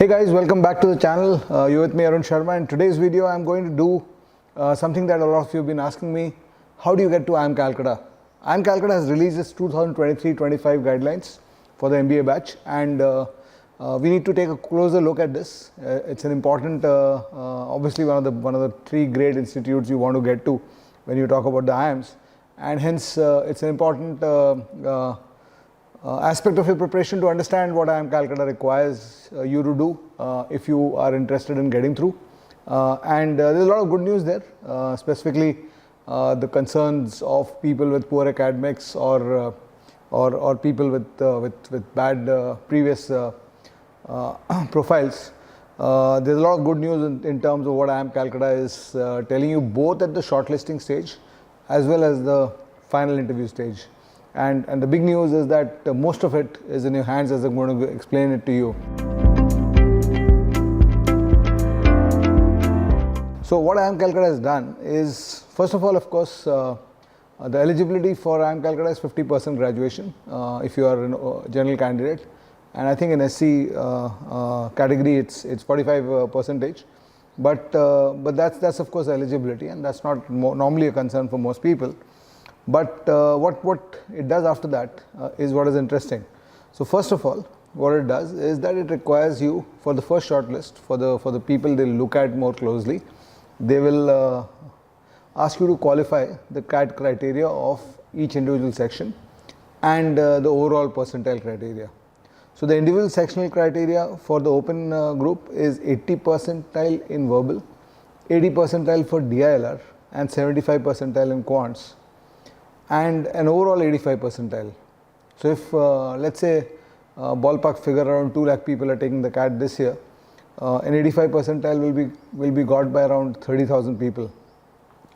Hey guys, welcome back to the channel. You're with me Arun Sharma. In today's video I'm going to do something that a lot of you have been asking me. How do you get to IIM Calcutta? IIM Calcutta has released its 2023-25 guidelines for the MBA batch, and we need to take a closer look at this. It's an important, obviously one of the three great institutes you want to get to when you talk about the IIMs, and hence it's an important aspect of your preparation to understand what IIM Calcutta requires you to do if you are interested in getting through. And there's a lot of good news there, specifically the concerns of people with poor academics or people with bad previous profiles. There's a lot of good news in terms of what IIM Calcutta is telling you, both at the shortlisting stage as well as the final interview stage. And the big news is that most of it is in your hands, as I'm going to explain it to you. So what IIM Calcutta has done is, first of all, of course, the eligibility for IIM Calcutta is 50% graduation if you are a general candidate, and I think in SC category it's 45%. But that's of course eligibility, and that's not normally a concern for most people. But what it does after that is what is interesting. So first of all, what it does is that it requires you, for the first shortlist, for the people they'll look at more closely, they will ask you to qualify the CAT criteria of each individual section and the overall percentile criteria. So the individual sectional criteria for the open group is 80 percentile in verbal, 80 percentile for DILR, and 75 percentile in quants, and an overall 85 percentile. So if let's say ballpark figure around 2 lakh people are taking the CAT this year, an 85 percentile will be got by around 30,000 people.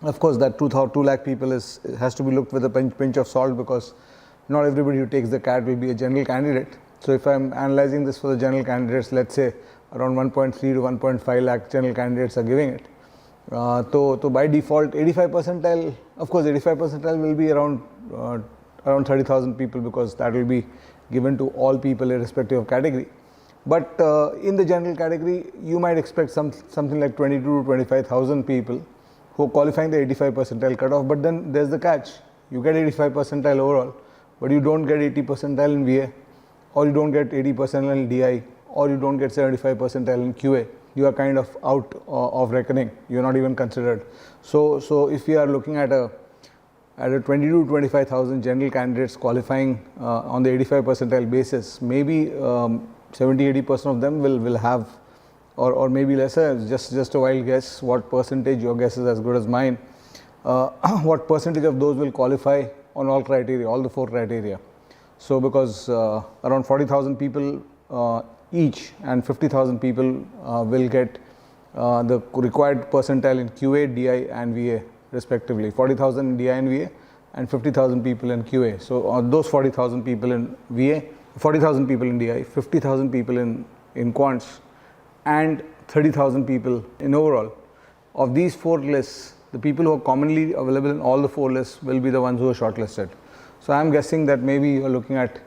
Of course, that 2 lakh people has to be looked with a pinch of salt, because not everybody who takes the CAT will be a general candidate. So if I'm analyzing this for the general candidates, let's say around 1.3 to 1.5 lakh general candidates are giving it. So by default 85 percentile, of course 85 percentile will be around 30,000 people, because that will be given to all people irrespective of category. But in the general category, you might expect something like 22 to 25,000 people who are qualifying the 85 percentile cutoff. But then there's the catch: you get 85 percentile overall, but you don't get 80 percentile in VA, or you don't get 80 percentile in DI, or you don't get 75 percentile in QA. You are kind of out of reckoning. You're not even considered. So if we are looking at a 22 to 25,000 general candidates qualifying on the 85 percentile basis, maybe 70-80% of them will have, or maybe lesser, just a wild guess. What percentage? Your guess is as good as mine. What percentage of those will qualify on all criteria, all the 4 criteria? So because around 40,000 people each, and 50,000 people will get the required percentile in QA, DI and VA respectively. 40,000 in DI and VA, and 50,000 people in QA. So those 40,000 people in VA, 40,000 people in DI, 50,000 people in quants, and 30,000 people in overall. Of these 4 lists, the people who are commonly available in all the 4 lists will be the ones who are shortlisted. So I'm guessing that maybe you are looking at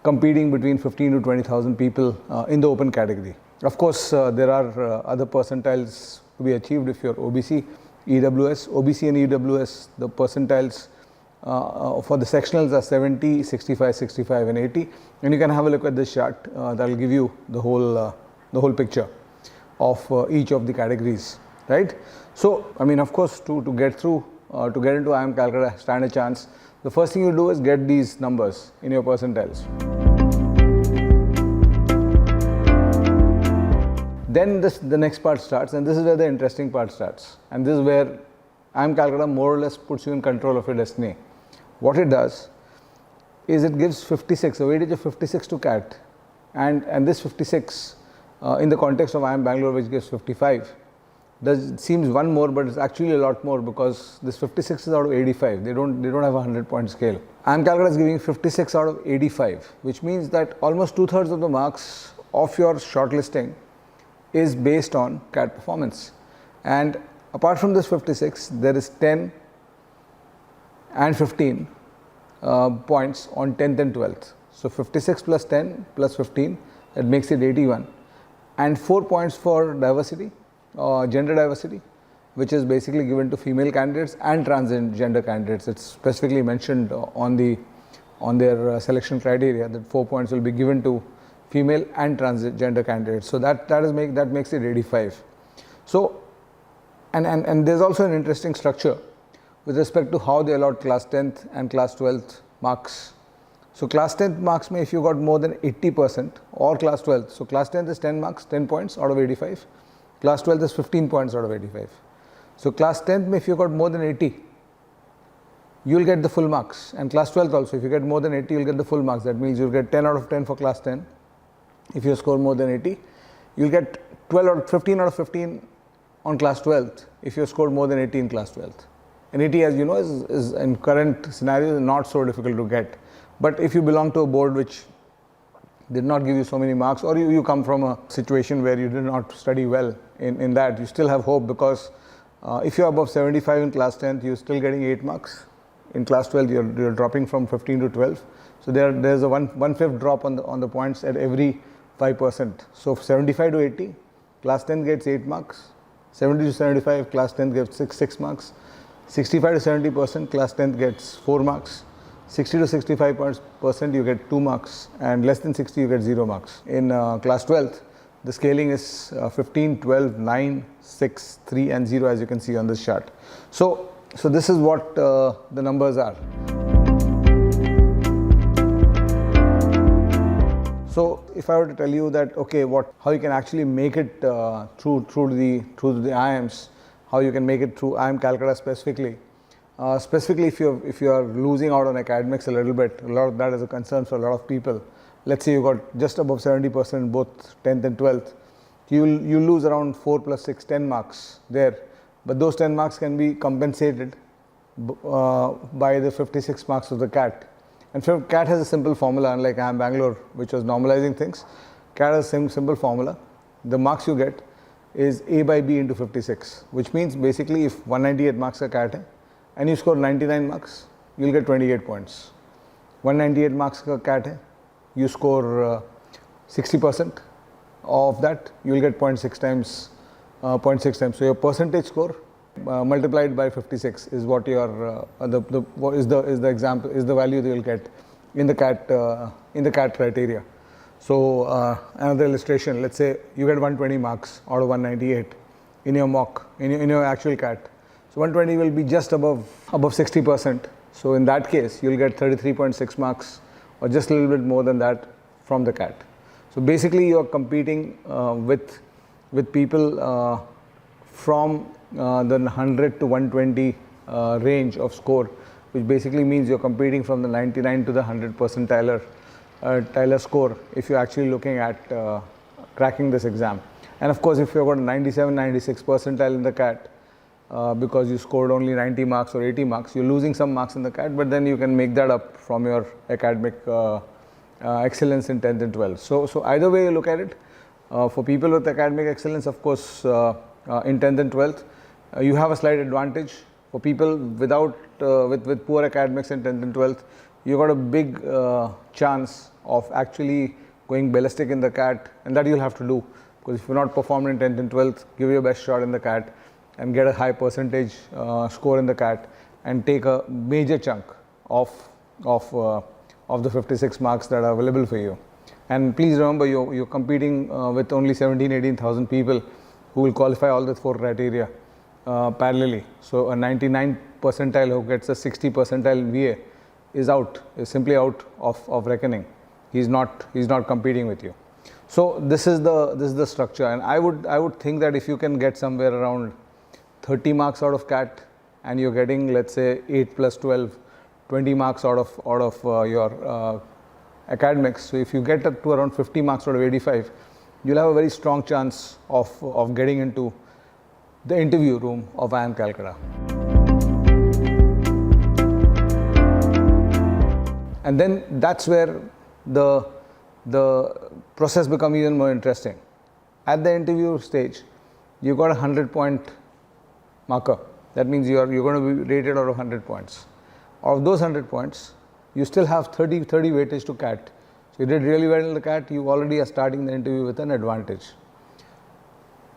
competing between 15 to 20,000 people in the open category. Of course, there are other percentiles to be achieved if you're OBC, EWS. OBC and EWS, the percentiles for the sectionals are 70, 65, 65 and 80. And you can have a look at this chart. That will give you the whole picture of each of the categories, right? So, I mean, of course, to get through, to get into IIM Calcutta, stand a chance, the first thing you do is get these numbers in your percentiles. Then the next part starts, and this is where the interesting part starts. And this is where IIM Calcutta more or less puts you in control of your destiny. What it does is it gives 56, a weightage of 56 to CAT, and this 56 in the context of IIM Bangalore, which gives 55, seems one more, but it's actually a lot more, because this 56 is out of 85. They don't have a 100-point scale. IIM Calcutta is giving 56 out of 85, which means that almost 2/3 of the marks of your shortlisting is based on CAT performance. And apart from this 56, there is 10 and 15 points on 10th and 12th. So 56 plus 10 plus 15, that makes it 81. and 4 points for diversity, gender diversity, which is basically given to female candidates and transgender candidates. It's specifically mentioned on their selection criteria that 4 points will be given to female and transgender candidates. So that makes it 85. So and there's also an interesting structure with respect to how they allot class 10th and class 12th marks. So class 10th marks if you got more than 80% or class 12th. So class 10th is 10 marks, 10 points out of 85. Class 12th is 15 points out of 85. So class 10th if you got more than 80, you will get the full marks. And class 12th also, if you get more than 80, you will get the full marks. That means you will get 10 out of 10 for class 10. If you score more than 80, you will get 15 out of 15 on class 12th if you scored more than 80 in class 12th. And 80, as you know, is in current scenarios not so difficult to get. But if you belong to a board which did not give you so many marks, or you come from a situation where you did not study well in that, you still have hope, because if you're above 75 in class 10th, you're still getting 8 marks. In class 12, you're dropping from 15 to 12. So there's a 1/5 drop on the points at every 5%. So 75 to 80, class 10 gets 8 marks. 70 to 75, class 10 gets 6 marks. 65 to 70%, class 10 gets 4 marks. 60 to 65%, you get 2 marks, and less than 60, you get 0 marks. In class 12th, the scaling is 15, 12, 9, 6, 3, and 0, as you can see on this chart. So this is what the numbers are. So if I were to tell you that, okay, how you can actually make it through the IIMs, how you can make it through IIM Calcutta specifically. Specifically, if you are losing out on academics a little bit, a lot of that is a concern for a lot of people. Let's say you got just above 70% in both 10th and 12th, you lose around 4 plus 6, 10 marks there. But those 10 marks can be compensated by the 56 marks of the CAT. And CAT has a simple formula, unlike IIM Bangalore, which was normalizing things. CAT has a simple formula. The marks you get is A by B into 56, which means basically if 198 marks are CAT and you score 99 marks, you will get 28 points. 198 marks ka CAT hai, you score 60% of that, you will get 0.6 times. So your percentage score multiplied by 56 is what your the example is the value they will get in the CAT criteria. So another illustration, let's say you get 120 marks out of 198 in your mock, in your actual CAT. So 120 will be just above 60%. So in that case, you will get 33.6 marks, or just a little bit more than that from the CAT. So basically, you are competing with people from the 100 to 120 range of score, which basically means you're competing from the 99 to the 100 percentile score if you're actually looking at cracking this exam. And of course, if you've got a 97, 96 percentile in the CAT, because you scored only 90 marks or 80 marks, you're losing some marks in the CAT, but then you can make that up from your academic excellence in 10th and 12th. So either way you look at it, for people with academic excellence, of course, in 10th and 12th, you have a slight advantage. For people with poor academics in 10th and 12th, you got a big chance of actually going ballistic in the CAT, and that you'll have to do, because if you're not performed in 10th and 12th, give your best shot in the CAT and get a high percentage score in the CAT and take a major chunk of the 56 marks that are available for you. And please remember, you're competing with only 17,000-18,000 people who will qualify all the 4 criteria parallelly. So a 99 percentile who gets a 60 percentile VA is simply out of reckoning. He's not competing with you. So this is the structure, and I would think that if you can get somewhere around 30 marks out of CAT and you're getting, let's say, 8 plus 12, 20 marks out of your academics. So if you get up to around 50 marks out of 85, you'll have a very strong chance of getting into the interview room of IIM Calcutta. And then that's where the process becomes even more interesting. At the interview stage, you got a 100-point marker. That means you're going to be rated out of 100 points. Out of those 100 points, you still have 30 weightage to CAT. So you did really well in the CAT, you already are starting the interview with an advantage.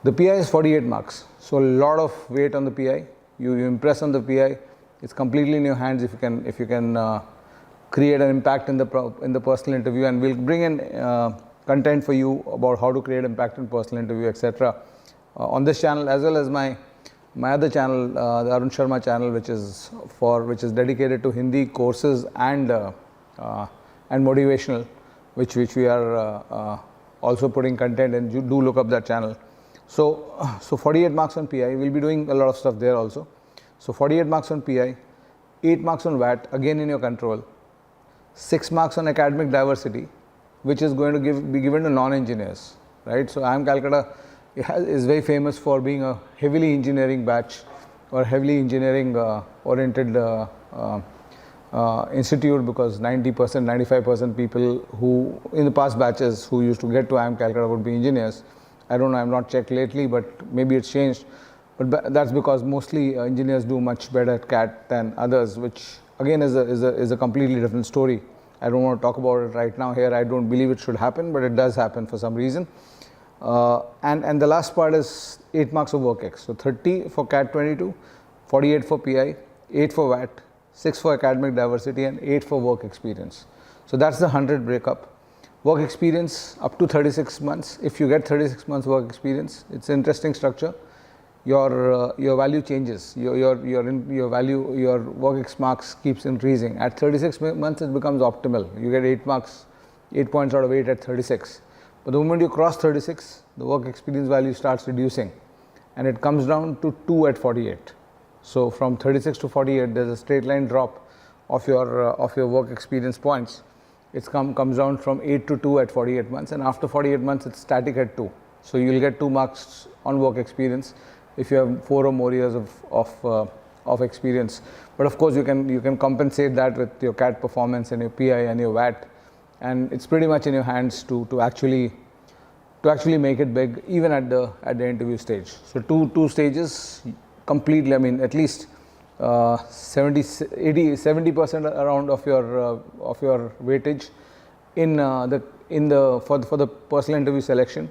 The PI is 48 marks, so a lot of weight on the PI. You impress on the PI. It's completely in your hands if you can create an impact in the personal interview, and we'll bring in content for you about how to create impact in personal interview, etc. On this channel, as well as my other channel, the Arun Sharma channel, which is dedicated to Hindi courses and motivational, which we are also putting content, and you do look up that channel. So 48 marks on PI. We'll be doing a lot of stuff there also. So 48 marks on PI, 8 marks on VAT, again in your control, 6 marks on academic diversity, which is going to be given to non-engineers, right? So IIM Calcutta is very famous for being a heavily engineering batch or heavily engineering oriented institute, because 90%, 95% people who in the past batches who used to get to IIM Calcutta would be engineers. I don't know, I've not checked lately, but maybe it's changed. But that's because mostly engineers do much better at CAT than others, which again is a completely different story. I don't want to talk about it right now here. I don't believe it should happen, but it does happen for some reason. And the last part is 8 marks of WorkX. So 30 for CAT 22, 48 for PI, 8 for VAT, 6 for academic diversity, and 8 for work experience. So that's the 100 breakup. Work experience up to 36 months. If you get 36 months work experience, it's an interesting structure. Your value changes. Your value, your WorkX marks keeps increasing. At 36 months, it becomes optimal. You get 8 marks, 8 points out of 8 at 36. But the moment you cross 36, the work experience value starts reducing, and it comes down to 2 at 48. So from 36 to 48, there's a straight line drop of your work experience points. It comes down from 8 to 2 at 48 months, and after 48 months, it's static at 2. So you'll get 2 marks on work experience if you have 4 or more years of experience. But of course, you can compensate that with your CAT performance and your PI and your VAT, and it's pretty much in your hands to actually make it big, even at the interview stage. So two stages completely. I mean, at least 70% around of your weightage for the personal interview selection,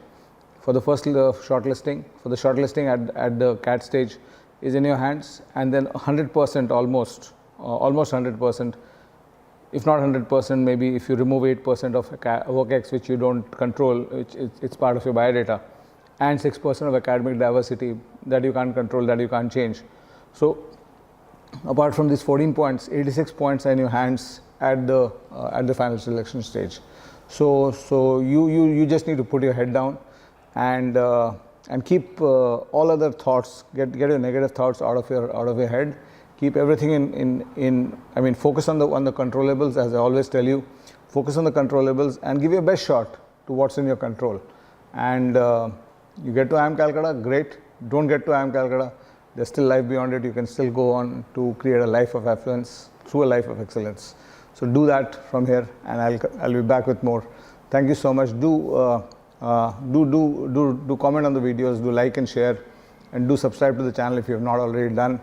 for the first shortlisting, for the shortlisting at the CAT stage is in your hands, and then 100%, almost 100%, if not 100%, maybe if you remove 8% of WorkX, which you don't control, which it's part of your biodata, and 6% of academic diversity that you can't control, that you can't change. So apart from these 14 points, 86 points are in your hands at the final selection stage. So you just need to put your head down and keep all other thoughts, get your negative thoughts out of your head. Keep everything I mean, focus on the controllables, as I always tell you. Focus on the controllables and give your best shot to what's in your control. And you get to IIM Calcutta, great. Don't get to IIM Calcutta, there's still life beyond it. You can still go on to create a life of affluence through a life of excellence. So do that from here, and I'll be back with more. Thank you so much. Do comment on the videos, do like and share, and do subscribe to the channel if you have not already done.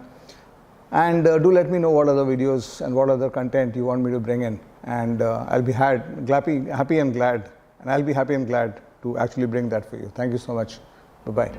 And do let me know what other videos and what other content you want me to bring in, and I'll be happy and glad to actually bring that for you. Thank you so much. Bye-bye.